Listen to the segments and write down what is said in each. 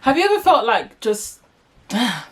Have you ever felt like just, I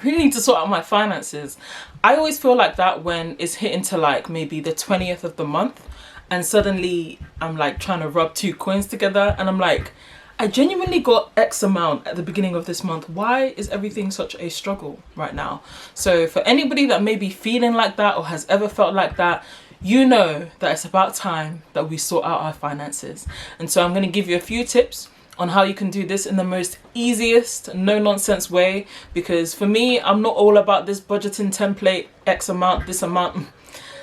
really need to sort out my finances? I always feel like that when it's hitting to like maybe the 20th of the month and suddenly I'm like trying to rub two coins together and I'm like, I genuinely got X amount at the beginning of this month. Why is everything such a struggle right now? So for anybody that may be feeling like that or has ever felt like that, you know that it's about time that we sort out our finances. And so I'm going to give you a few tips on how you can do this in the most easiest, no nonsense way, because for me, I'm not all about this budgeting template, X amount, this amount.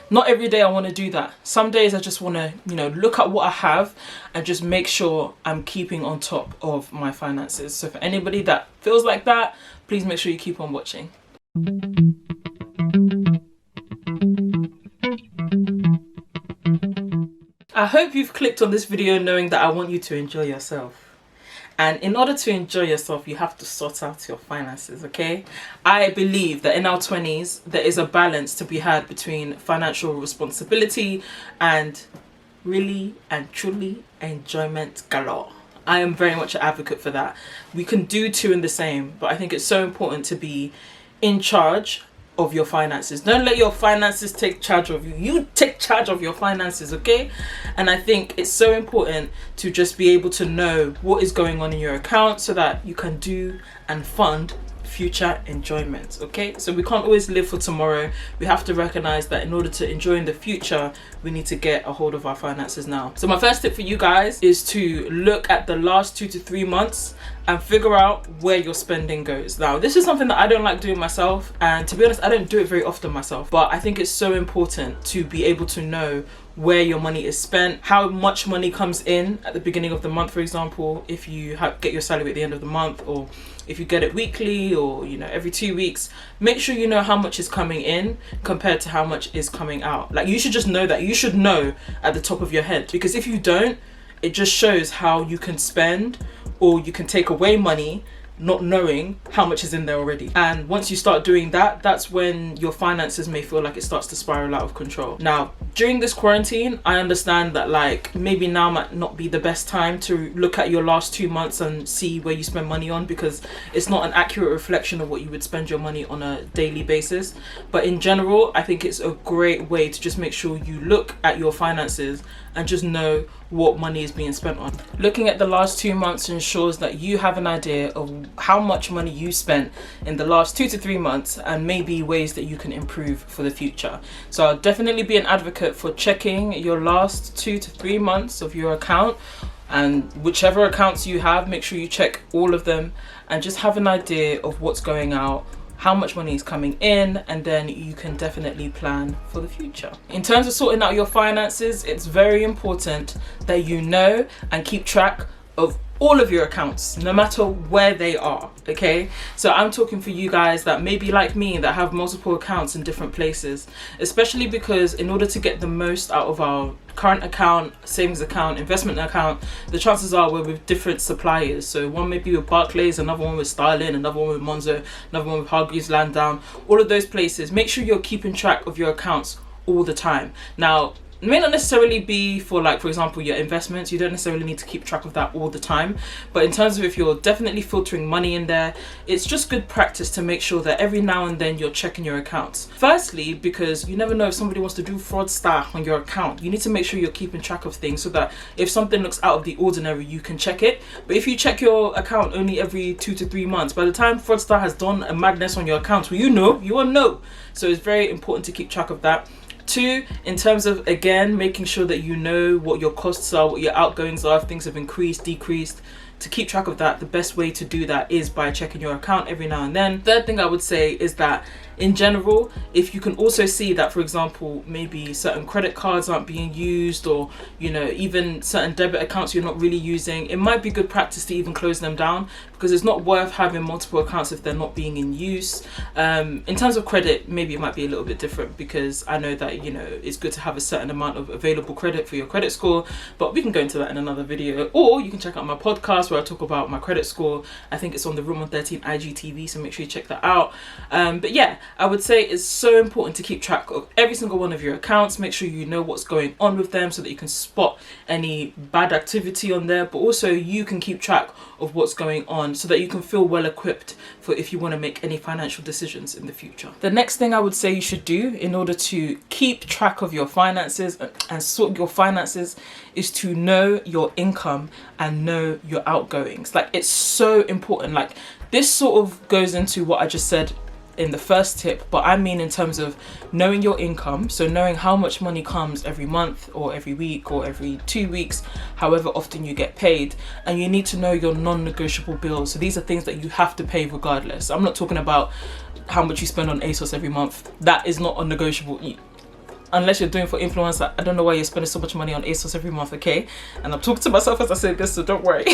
Not every day I want to do that. Some days I just want to, look at what I have and just make sure I'm keeping on top of my finances. So for anybody that feels like that, please make sure you keep on watching. I hope you've clicked on this video knowing that I want you to enjoy yourself. And in order to enjoy yourself, you have to sort out your finances, okay? I believe that in our 20s, there is a balance to be had between financial responsibility and really and truly enjoyment galore. I am very much an advocate for that. We can do two in the same, but I think it's so important to be in charge of your finances. Don't let your finances take charge of you. You take charge of your finances, okay? And I think it's so important to just be able to know what is going on in your account so that you can do and fund future enjoyment, okay? So we can't always live for tomorrow. We have to recognize that in order to enjoy in the future, we need to get a hold of our finances now. So my first tip for you guys is to look at the last 2 to 3 months and figure out where your spending goes. Now, this is something that I don't like doing myself, and to be honest, I don't do it very often myself, but I think it's so important to be able to know where your money is spent, how much money comes in at the beginning of the month, for example, if you get your salary at the end of the month, or if you get it weekly or every 2 weeks. Make sure you know how much is coming in compared to how much is coming out. Like, you should just know that. You should know at the top of your head, because if you don't, it just shows how you can spend or you can take away money not knowing how much is in there already. And once you start doing that, that's when your finances may feel like it starts to spiral out of control. Now, during this quarantine, I understand that like maybe now might not be the best time to look at your last 2 months and see where you spend money on, because it's not an accurate reflection of what you would spend your money on a daily basis. But in general, I think it's a great way to just make sure you look at your finances and just know what money is being spent on. Looking at the last 2 months ensures that you have an idea of how much money you spent in the last 2 to 3 months and maybe ways that you can improve for the future. So I'll definitely be an advocate for checking your last 2 to 3 months of your account, and whichever accounts you have, make sure you check all of them and just have an idea of what's going out, how much money is coming in, and then you can definitely plan for the future. In terms of sorting out your finances, it's very important that you know and keep track of all of your accounts, no matter where they are, okay? So I'm talking for you guys that may be like me, that have multiple accounts in different places, especially because in order to get the most out of our current account, savings account, investment account, the chances are we're with different suppliers. So one may be with Barclays, another one with Starling, another one with Monzo, another one with Hargreaves Lansdown, all of those places. Make sure you're keeping track of your accounts all the time. Now, it may not necessarily be for, like, for example, your investments. You don't necessarily need to keep track of that all the time. But in terms of if you're definitely filtering money in there, it's just good practice to make sure that every now and then you're checking your accounts. Firstly, because you never know if somebody wants to do fraudster on your account. You need to make sure you're keeping track of things so that if something looks out of the ordinary, you can check it. But if you check your account only every 2 to 3 months, by the time fraudster has done a madness on your account, well, you won't know. So it's very important to keep track of that. 2, in terms of, again, making sure that you know what your costs are, what your outgoings are, if things have increased, decreased. To keep track of that, the best way to do that is by checking your account every now and then. Third thing I would say is that in general, if you can also see that, for example, maybe certain credit cards aren't being used, or even certain debit accounts you're not really using, it might be good practice to even close them down, because it's not worth having multiple accounts if they're not being in use. In terms of credit, maybe it might be a little bit different, because I know that it's good to have a certain amount of available credit for your credit score, but we can go into that in another video, or you can check out my podcast where I talk about my credit score. I think it's on the Room 113 IGTV, so make sure you check that out. But yeah, I would say it's so important to keep track of every single one of your accounts. Make sure you know what's going on with them so that you can spot any bad activity on there, but also you can keep track of what's going on so that you can feel well equipped for if you want to make any financial decisions in the future. The next thing I would say you should do in order to keep track of your finances and sort your finances is to know your income and know your outgoings. Like, it's so important. Like, this sort of goes into what I just said in the first tip, but I mean in terms of knowing your income, so knowing how much money comes every month or every week or every 2 weeks, however often you get paid. And you need to know your non-negotiable bills. So these are things that you have to pay regardless. I'm not talking about how much you spend on ASOS every month. That is not non-negotiable. Unless you're doing for influencer, I don't know why you're spending so much money on ASOS every month, okay? And I'm talking to myself as I say this, so don't worry.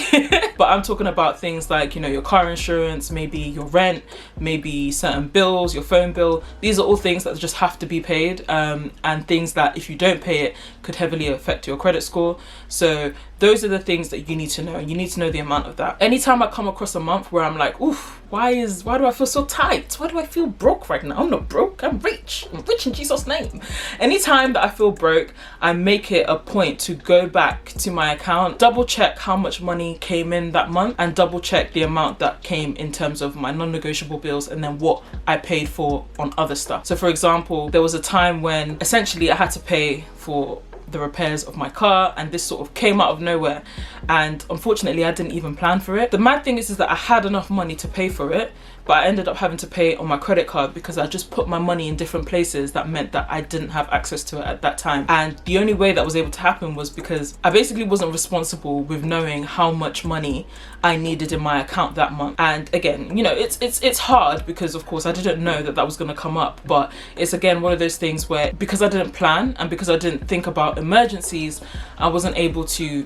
But I'm talking about things like, you know, your car insurance, maybe your rent, maybe certain bills, your phone bill. These are all things that just have to be paid, and things that if you don't pay it could heavily affect your credit score. So those are the things that you need to know. You need to know the amount of that. Anytime I come across a month where I'm like, oof, why do I feel so tight? Why do I feel broke right now? I'm not broke, I'm rich. I'm rich in Jesus' name. Anytime that I feel broke, I make it a point to go back to my account, double check how much money came in that month, and double check the amount that came in terms of my non-negotiable bills and then what I paid for on other stuff. So for example, there was a time when essentially I had to pay for the repairs of my car, and this sort of came out of nowhere, and unfortunately I didn't even plan for it. The mad thing is that I had enough money to pay for it, but I ended up having to pay it on my credit card because I just put my money in different places that meant that I didn't have access to it at that time. And the only way that was able to happen was because I basically wasn't responsible with knowing how much money I needed in my account that month. And again, you know, it's hard because of course I didn't know that that was going to come up, but it's again one of those things where because I didn't plan and because I didn't think about emergencies, I wasn't able to,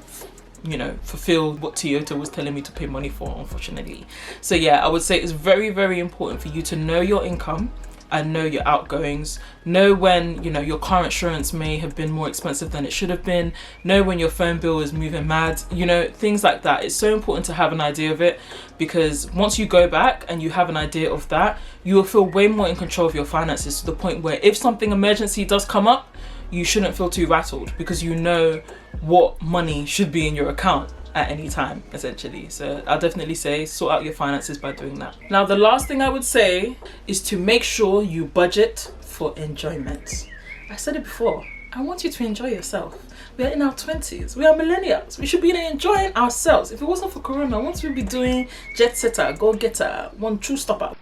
you know, fulfill what Toyota was telling me to pay money for, unfortunately. So yeah, I would say it's very, very important for you to know your income and know your outgoings. Know when, you know, your car insurance may have been more expensive than it should have been. Know when your phone bill is moving mad, you know, things like that. It's so important to have an idea of it, because once you go back and you have an idea of that, you will feel way more in control of your finances, to the point where if something emergency does come up, you shouldn't feel too rattled because you know what money should be in your account at any time, essentially. So I'll definitely say sort out your finances by doing that. Now, the last thing I would say is to make sure you budget for enjoyment. I said it before, I want you to enjoy yourself. We are in our 20s, we are millennials, we should be enjoying ourselves. If it wasn't for Corona, once we'd be doing jet setter, go getter, one true stopper.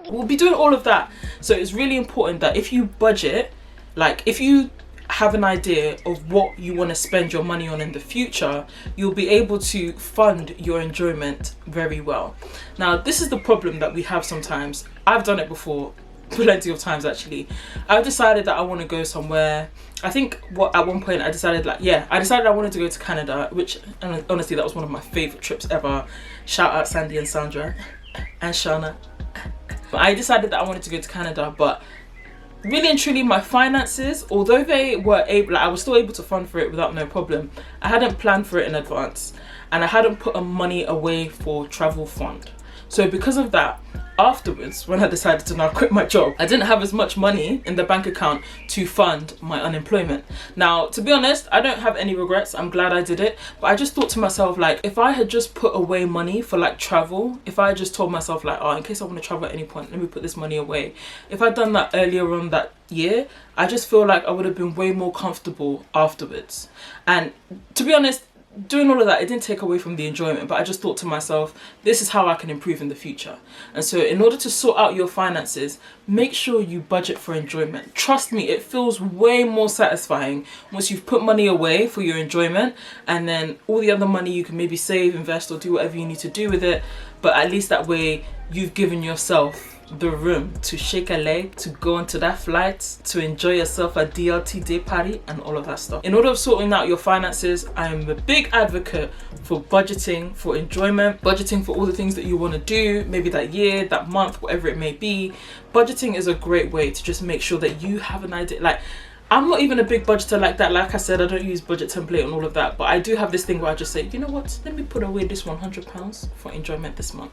We'll be doing all of that. So it's really important that if you budget, like if you have an idea of what you want to spend your money on in the future, you'll be able to fund your enjoyment very well. Now, this is the problem that we have sometimes. I've done it before, plenty of times actually. I've decided that I want to go somewhere. I think at one point I decided I wanted to go to Canada, which, and honestly, that was one of my favorite trips ever. Shout out Sandy and Sandra and Shana. I decided that I wanted to go to Canada, but really and truly my finances, although they were able, I was still able to fund for it without no problem, I hadn't planned for it in advance, and I hadn't put money away for travel fund. So because of that, afterwards, when I decided to now quit my job, I didn't have as much money in the bank account to fund my unemployment. Now, to be honest, I don't have any regrets. I'm glad I did it. But I just thought to myself, like, if I had just put away money for like travel, if I had just told myself like, oh, in case I want to travel at any point, let me put this money away. If I'd done that earlier on that year, I just feel like I would have been way more comfortable afterwards. And to be honest, doing all of that, it didn't take away from the enjoyment, but I just thought to myself, this is how I can improve in the future. And so in order to sort out your finances, make sure you budget for enjoyment. Trust me, it feels way more satisfying once you've put money away for your enjoyment, and then all the other money you can maybe save, invest, or do whatever you need to do with it. But at least that way you've given yourself the room to shake a leg, to go onto that flight, to enjoy yourself at DLT day party and all of that stuff. In order of sorting out your finances, I'm a big advocate for budgeting for enjoyment, budgeting for all the things that you want to do, maybe that year, that month, whatever it may be. Budgeting is a great way to just make sure that you have an idea. Like, I'm not even a big budgeter like that. Like I said, I don't use budget template and all of that, but I do have this thing where I just say, you know what, let me put away this £100 for enjoyment this month.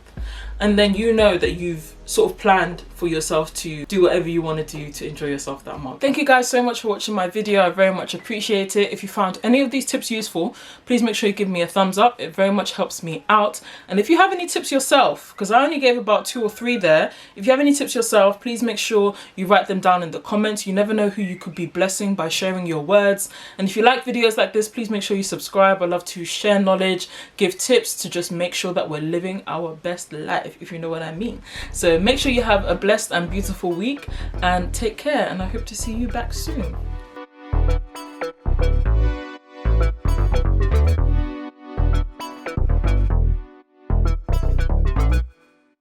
And then you know that you've sort of planned for yourself to do whatever you want to do to enjoy yourself that month. Thank you guys so much for watching my video. I very much appreciate it. If you found any of these tips useful, please make sure you give me a thumbs up. It very much helps me out. And if you have any tips yourself, because I only gave about 2 or 3 there, if you have any tips yourself, please make sure you write them down in the comments. You never know who you could be blessing by sharing your words. And if you like videos like this, please make sure you subscribe. I love to share knowledge, give tips to just make sure that we're living our best life, if you know what I mean. So make sure you have a blessed and beautiful week, and take care, and I hope to see you back soon.